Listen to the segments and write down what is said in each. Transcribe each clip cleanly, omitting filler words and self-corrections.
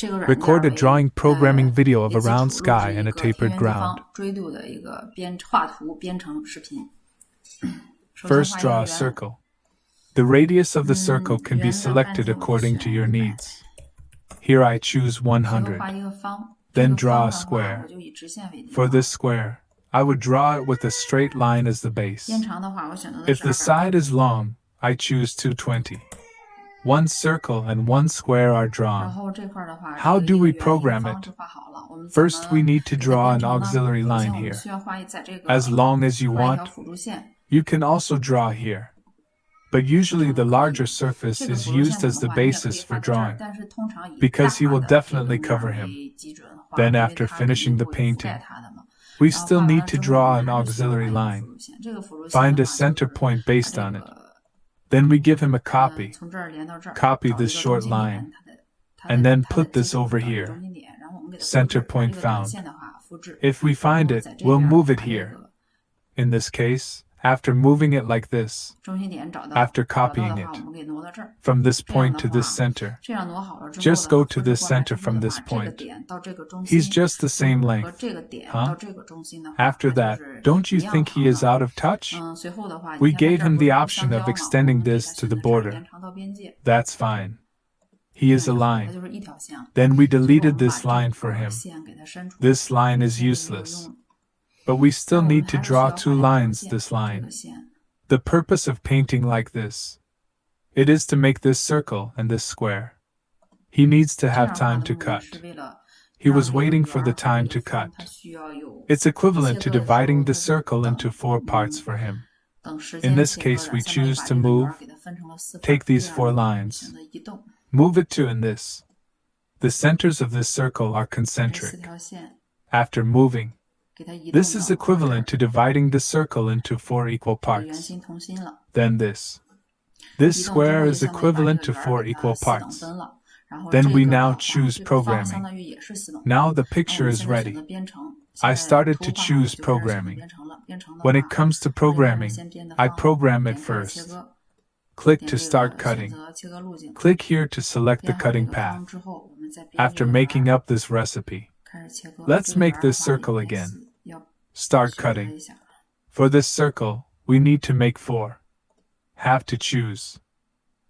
Record a drawing programming video of a round sky and a tapered ground. First, draw a circle. The radius of the circle can be selected according to your needs. Here I choose 100. Then draw a square. For this square, I would draw it with a straight line as the base. If the side is long, I choose 220. One circle and one square are drawn. How do we program it? First, we need to draw an auxiliary line here. As long as you want, you can also draw here. But usually the larger surface is used as the basis for drawing, because he will definitely cover him. Then after finishing the painting, we still need to draw an auxiliary line. Find a center point based on it. Then we give him a copy. Copy this short line, and then put this over here. Center point found. If we find it, we'll move it here. In this case, after moving it like this, after copying it, from this point to this center, just go to this center from this point. He's just the same length, huh? After that, don't you think he is out of touch? We gave him the option of extending this to the border. That's fine. He is a line. Then we deleted this line for him. This line is useless. But we still need to draw two lines this line. The purpose of painting like this, it is to make this circle and this square. He needs to have time to cut. He was waiting for the time to cut. It's equivalent to dividing the circle into 4 parts for him. In this case, we choose to move, take these 4 lines, move it to in this. The centers of this circle are concentric. After moving, this is equivalent to dividing the circle into 4 equal parts. Then this. This square is equivalent to 4 equal parts. Then we now choose programming. Now the picture is ready. I started to choose programming. When it comes to programming, I program it first. Click to start cutting. Click here to select the cutting path. After making up this recipe, let's make this circle again. Start cutting. For this circle, we need to make 4. Have to choose.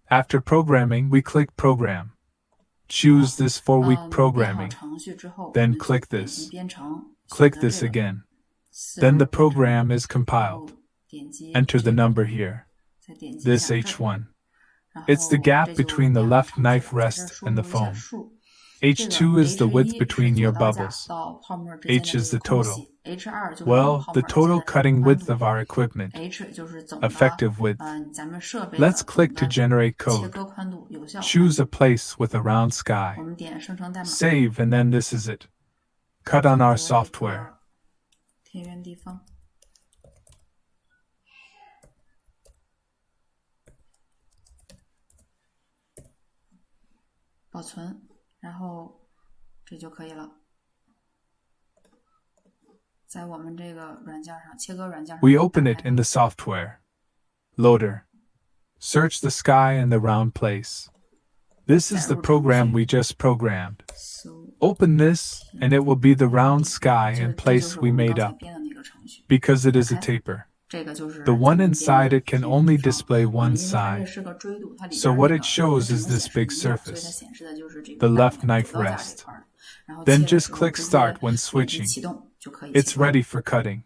After programming, we click Program. Choose this 4-week programming. Then click this. Click this again. Then the program is compiled. Enter the number here. This H1. It's the gap between the left knife rest and the foam. H2 is the width between your bubbles. H is the total. Well, the total cutting width of our equipment. Effective width. Let's click to generate code. Choose a place with a round sky. Save, and then this is it. Cut on our software. 保存，然后这就可以了。在我们这个软件上，切割软件上。We open it in the software. Loader. Search the sky and the round place. This is the program we just programmed. Open this, and it will be the round sky and place we made up. Because it is a taper. The one inside it can only display one side. So what it shows is this big surface, the left knife rest. Then just click Start when switching. It's ready for cutting.